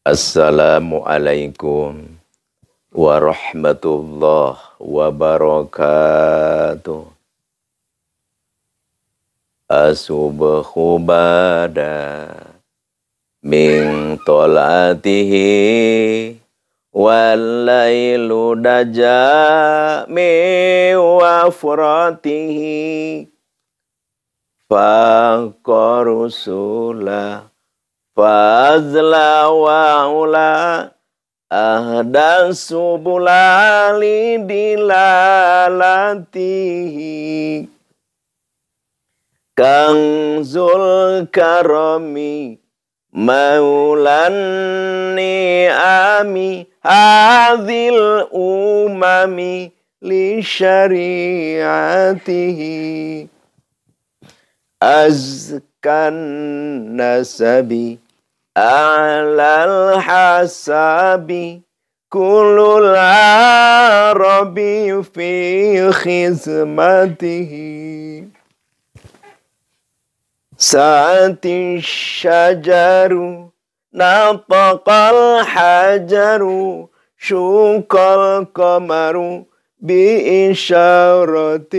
Assalamualaikum warahmatullahi wabarakatuh. Asubhu bada min tolatihi walailu daja min wafratihi faqarusula fazla wa'ula ahdasu bulali dilalatihi Kangzul karami maulan ni'ami hadhil umami li syari'atihi azkan nasabi a'lal hasabi kulul arabi fi khizmatihi Sa'ati syajaru nataqal hajaru syuqal qamaru bi isyaratihi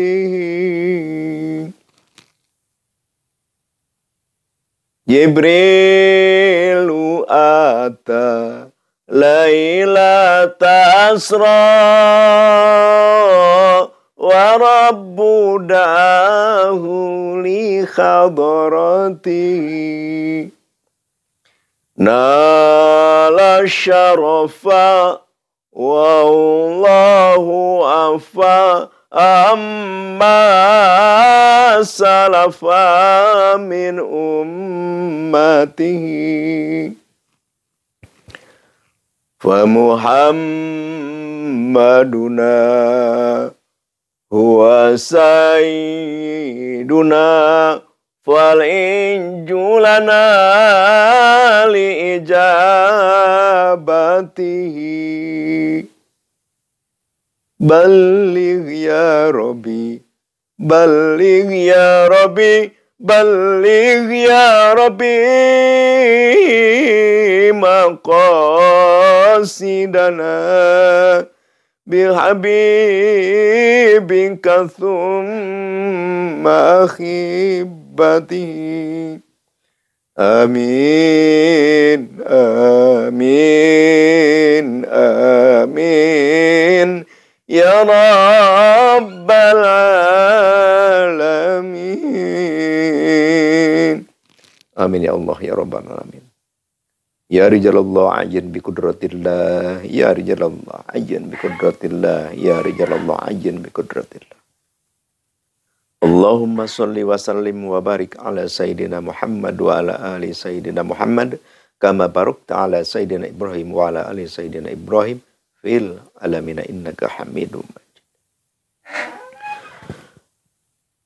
Jibrilu ata lailata asra wa rabbu da'ahu li khadratihi nala syarafa wa Allahu afa amma salafa min ummatihi fa Muhammaduna huwa sayyiduna fal injulana li ijabatihi balligh ya rabbi balligh ya rabbi balligh ya rabbi maqasidana bihabibika thumma akhibatihi amin amin amin ya rabbal alamin amin ya Allah ya rabbal alamin Ya rijalallah ajin bi kudratillah Ya rijalallah ajin bi kudratillah Ya rijalallah ajin bi kudratillah Allahumma salli wa sallim wa barik ala Sayyidina Muhammad wa ala ali Sayyidina Muhammad kama barakta ala Sayyidina Ibrahim wa ala ali Sayyidina Ibrahim fil alamina innaka hamidum majid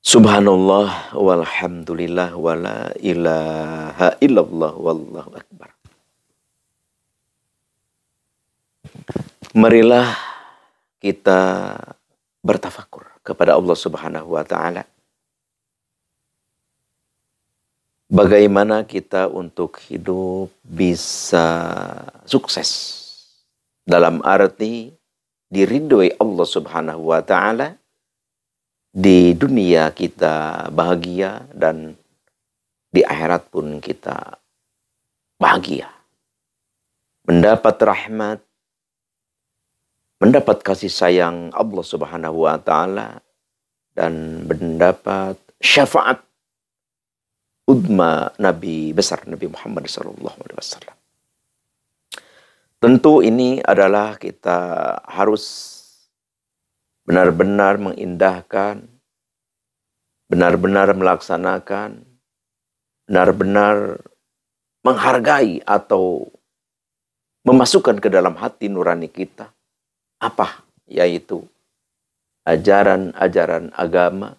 Subhanallah walhamdulillah wa la ilaha illallah wallahu akbar Marilah kita bertafakur kepada Allah Subhanahu wa Ta'ala. Bagaimana kita untuk hidup bisa sukses dalam arti diridhoi Allah Subhanahu wa Ta'ala, di dunia kita bahagia dan di akhirat pun kita bahagia. Mendapat rahmat, mendapat kasih sayang Allah Subhanahu wa Ta'ala dan mendapat syafaat udma Nabi besar Nabi Muhammad SAW. Tentu ini adalah kita harus benar-benar mengindahkan, benar-benar melaksanakan, benar-benar menghargai atau memasukkan ke dalam hati nurani kita apa? Yaitu ajaran-ajaran agama,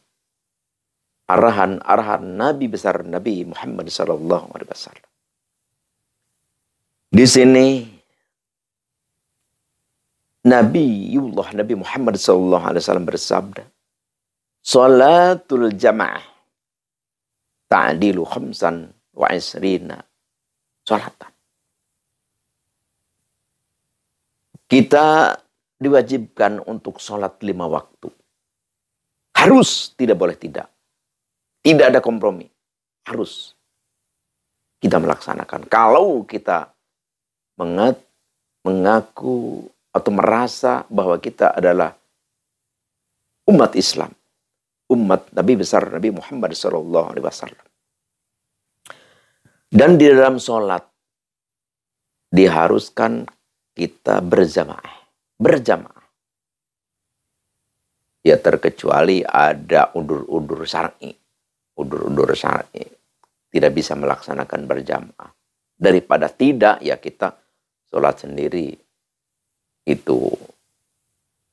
arahan-arahan Nabi besar Nabi Muhammad SAW. Di sini Nabi Muhammad SAW bersabda, Salatul jamaah ta'dilu khamsan wa isrina salatan. Kita diwajibkan untuk sholat 5 waktu. Harus, tidak boleh tidak. Tidak ada kompromi. Harus kita melaksanakan. Kalau kita mengaku atau merasa bahwa kita adalah umat Islam, umat Nabi besar Nabi Muhammad SAW. Dan di dalam sholat diharuskan kita berjamaah. Berjamaah. Ya terkecuali ada undur-undur syar'i. Undur-undur syar'i. Tidak bisa melaksanakan berjamaah. Daripada tidak, ya kita sholat sendiri. Itu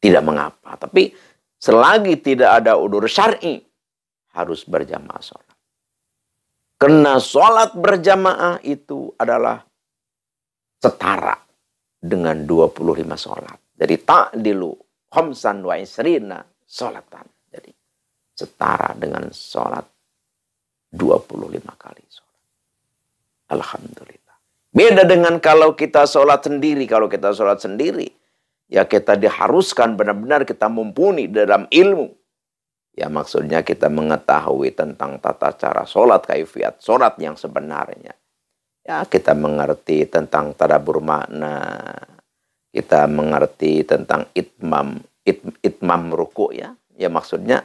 tidak mengapa. Tapi selagi tidak ada undur syar'i, harus berjamaah sholat. Karena sholat berjamaah itu adalah setara dengan 25 sholat. Jadi ta'dilu khamsan wa isrina sholatan. Jadi setara dengan sholat 25 kali sholat. Alhamdulillah. Beda dengan kalau kita sholat sendiri. Kalau kita sholat sendiri, ya kita diharuskan benar-benar kita mumpuni dalam ilmu. Ya maksudnya kita mengetahui tentang tata cara sholat, kaifiat sholat yang sebenarnya. Ya kita mengerti tentang tadabbur makna. Kita mengerti tentang itmam ruku ya. Ya maksudnya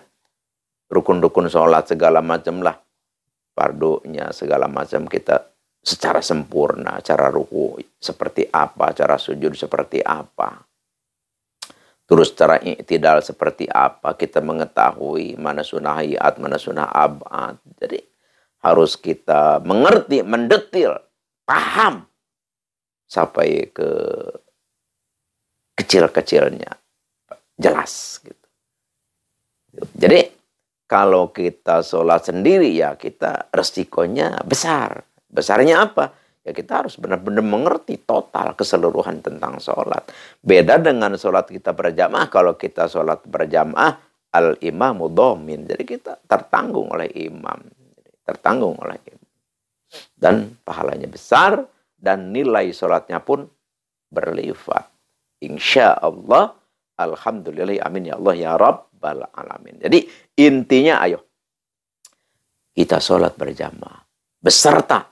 rukun-rukun sholat segala macam lah. Fardunya segala macam kita secara sempurna. Cara ruku seperti apa, cara sujud seperti apa. Terus cara i'tidal seperti apa. Kita mengetahui mana sunnah hayat, mana sunnah abad. Jadi harus kita mengerti, mendetil, paham. Sampai ke kecil-kecilnya. Jelas. Gitu. Jadi kalau kita sholat sendiri ya kita resikonya besar. Besarnya apa? Ya kita harus benar-benar mengerti total keseluruhan tentang sholat. Beda dengan sholat kita berjamaah. Kalau kita sholat berjamaah, al-imamu domin. Jadi kita tertanggung oleh imam. Tertanggung oleh imam. Dan pahalanya besar. Dan nilai sholatnya pun berlipat. Insya Allah. Alhamdulillah. Amin ya Allah ya Rabbal alamin. Jadi intinya ayo. Kita sholat berjamaah. Beserta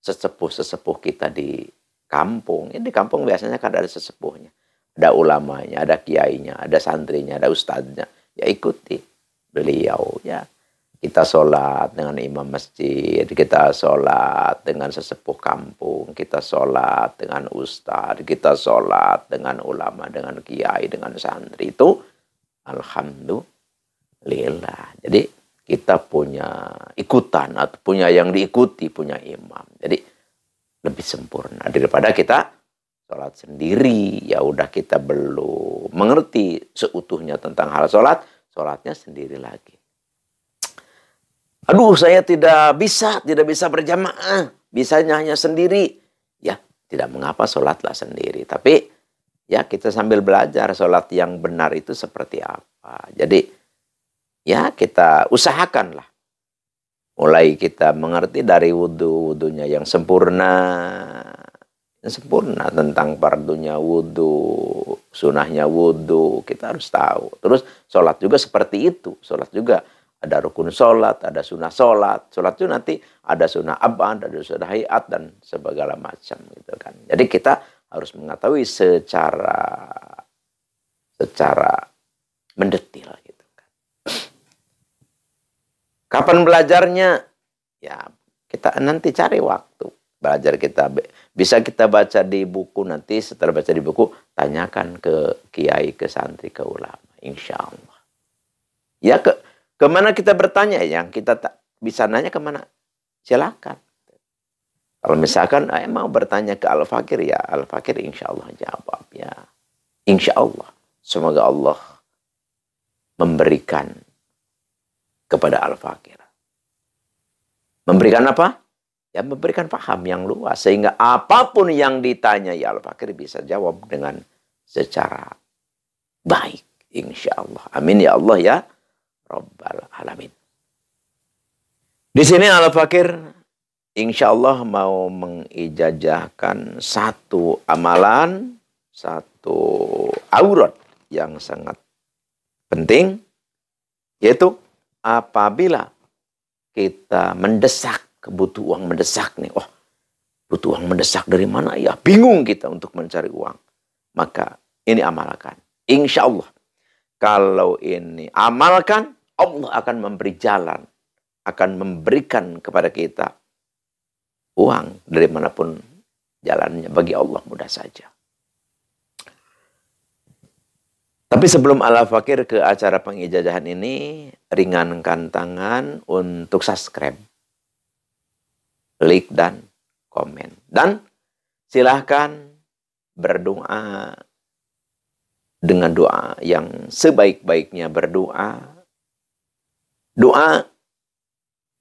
sesepuh-sesepuh kita di kampung. Di kampung biasanya kan ada sesepuhnya. Ada ulamanya, ada kiainya, ada santrinya, ada ustadznya. Ya ikuti beliau ya. Kita sholat dengan imam masjid. Kita sholat dengan sesepuh kampung. Kita sholat dengan ustadz. Kita sholat dengan ulama, dengan kiai, dengan santri. Itu alhamdulillah. Jadi kita punya ikutan atau punya yang diikuti, punya imam. Jadi lebih sempurna daripada kita sholat sendiri. Ya udah kita belum mengerti seutuhnya tentang hal sholat, sholatnya sendiri lagi. Aduh, saya tidak bisa berjamaah. Bisanya hanya sendiri. Ya, tidak mengapa sholatlah sendiri. Tapi ya kita sambil belajar sholat yang benar itu seperti apa. Jadi ya kita usahakanlah. Mulai kita mengerti dari wudhunya yang sempurna. Yang sempurna tentang fardunya wudhu. Sunahnya wudhu. Kita harus tahu. Terus sholat juga seperti itu. Sholat juga ada rukun sholat, ada sunnah sholat. Sholat itu nanti ada sunnah abad, ada sunnah hayat, dan segala macam. Gitu kan. Jadi kita harus mengetahui secara mendetil. Kapan belajarnya? Ya, kita nanti cari waktu. Belajar kita bisa kita baca di buku nanti. Setelah baca di buku, tanyakan ke kiai, ke santri, ke ulama. Insya Allah. Ya, kemana kita bertanya? Yang kita tak bisa nanya kemana? Silakan. Kalau misalkan mau bertanya ke Al-Fakir, ya Al-Fakir insya Allah jawab. Ya, insya Allah. Semoga Allah memberikan kepada Al-Fakir. Memberikan apa? Ya memberikan paham yang luas. Sehingga apapun yang ditanya ya Al-Fakir bisa jawab dengan secara baik. Insya Allah. Amin ya Allah ya Rabbal alamin. Di sini Al-Fakir insya Allah mau mengijazahkan satu amalan, satu satu aurat yang sangat penting, yaitu apabila kita mendesak, butuh uang mendesak nih. Oh, butuh uang mendesak dari mana ya? Bingung kita untuk mencari uang. Maka ini amalkan. Insya Allah. Kalau ini amalkan, Allah akan memberi jalan. Akan memberikan kepada kita uang dari manapun jalannya. Bagi Allah mudah saja. Tapi sebelum Al-Fakir ke acara pengijazahan ini, ringankan tangan untuk subscribe, like, dan komen. Dan silahkan berdoa dengan doa yang sebaik-baiknya berdoa. Doa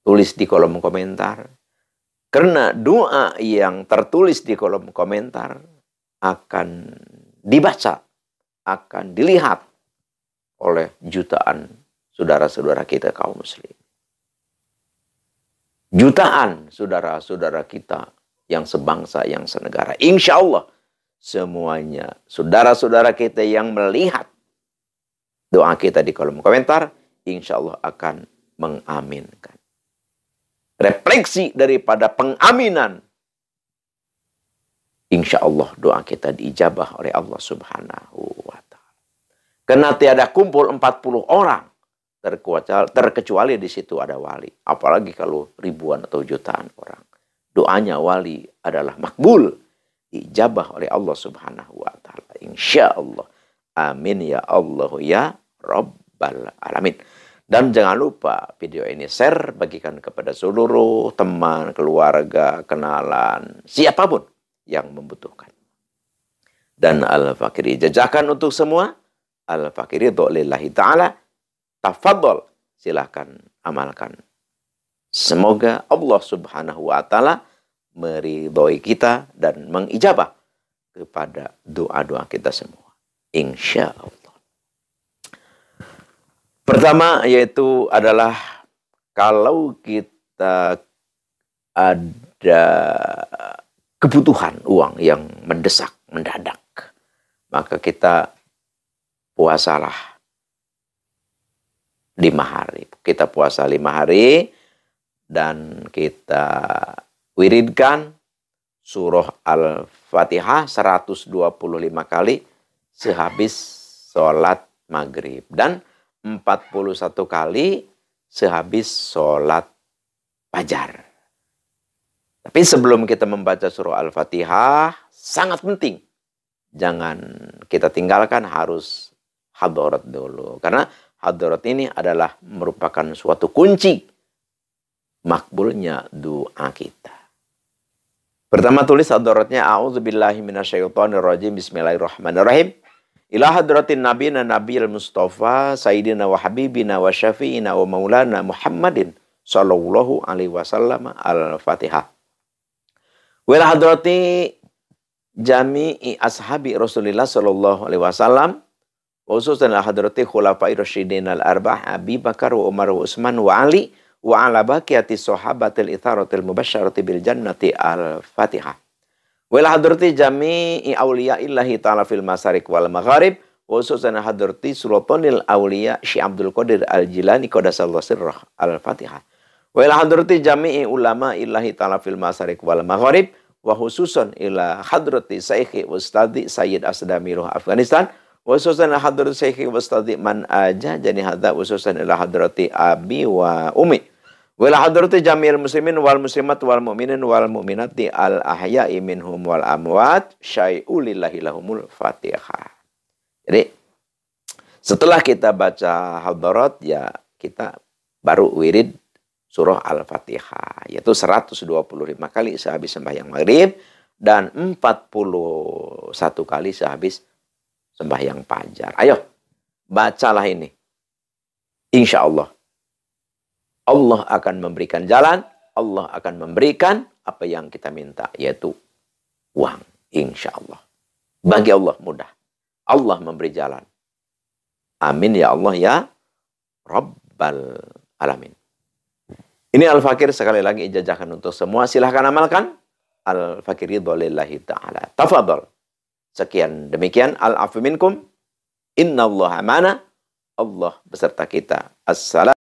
tulis di kolom komentar. Karena doa yang tertulis di kolom komentar akan dibaca, akan dilihat oleh jutaan saudara-saudara kita kaum muslim. Jutaan saudara-saudara kita yang sebangsa, yang senegara. Insya Allah semuanya saudara-saudara kita yang melihat doa kita di kolom komentar, insya Allah akan mengaminkan. Refleksi daripada pengaminan, insya Allah doa kita diijabah oleh Allah Subhanahu wa Ta'ala. Karena tiada kumpul 40 orang terkecuali di situ ada wali. Apalagi kalau ribuan atau jutaan orang. Doanya wali adalah makbul, diijabah oleh Allah Subhanahu wa Ta'ala. Insya Allah. Amin ya Allah ya Rabbal Alamin. Dan jangan lupa video ini share, bagikan kepada seluruh teman, keluarga, kenalan, siapapun yang membutuhkan. Dan Al-Fakir jajakan untuk semua. Al-Fakir lillahi ta'ala. Tafadhol, silahkan amalkan. Semoga Allah Subhanahu wa Ta'ala meridhoi kita dan mengijabah kepada doa-doa kita semua. Insya Allah. Pertama yaitu adalah kalau kita ada kebutuhan uang yang mendesak, mendadak, maka kita puasalah 5 hari. Kita puasa 5 hari dan kita wiridkan surah Al-Fatihah 125 kali sehabis sholat maghrib. Dan 41 kali sehabis sholat fajar. Tapi sebelum kita membaca surah Al-Fatihah, sangat penting. Jangan kita tinggalkan, harus hadarat dulu. Karena hadarat ini adalah merupakan suatu kunci makbulnya doa kita. Pertama tulis hadaratnya, a'udzubillahi minasyaitonirrajim, bismillahirrahmanirrahim. Ila hadratin nabiyina nabiyil mustafa sayyidina wa habibina wa syafi'ina wa maulana Muhammadin sallallahu alaihi wasallam. Al-Fatihah. Wala hadrati jami'i ashabi Rasulillah sallallahu alaihi wasallam, khususan hadrati khulafai rasyidin al-arba'ah Abi Bakar wa Umar wa Utsman wa Ali wa ala baqiyati sahabatil itharatil mubasysyarati bil jannati. Al-Fatihah. Wala hadrati jami'i awliyaillahi ta'ala fil masarik wal magharib, khususan hadrati sultanil awliya Syekh Abdul Qadir Al-Jilani qaddasallahu sirrah. Al-Fatihah. Wala hadrati jami'i ulama illahi ta'ala fil masarik wal magharib, wa khususan ila hadrati Syekh Ustadi Sayyid Asdamiruh Afghanistan, khususan ila hadrati Syekh Ustadi man aja jani hadza, khususan ila hadrati abi wa umi. Wala hadrati jami'il muslimin wal muslimat wal mu'minin wal mu'minati al ahya'i minhum wal amwat syai'ulillahi lahumul Fatihah. Jadi setelah kita baca hadarat, ya kita baru wirid surah Al-Fatihah, yaitu 125 kali sehabis sembahyang maghrib dan 41 kali sehabis sembahyang fajar. Ayo, bacalah ini. Insya Allah. Allah akan memberikan jalan, Allah akan memberikan apa yang kita minta, yaitu uang. Insya Allah. Bagi Allah mudah. Allah memberi jalan. Amin ya Allah ya Rabbal Alamin. Ini Al-Fakir sekali lagi ijazahkan untuk semua. Silahkan amalkan. Al-Fakir ridho lillahi ta'ala. Tafadhol. Sekian demikian al-afu minkum. Innallaha ma'ana. Allah beserta kita. Assalamualaikum.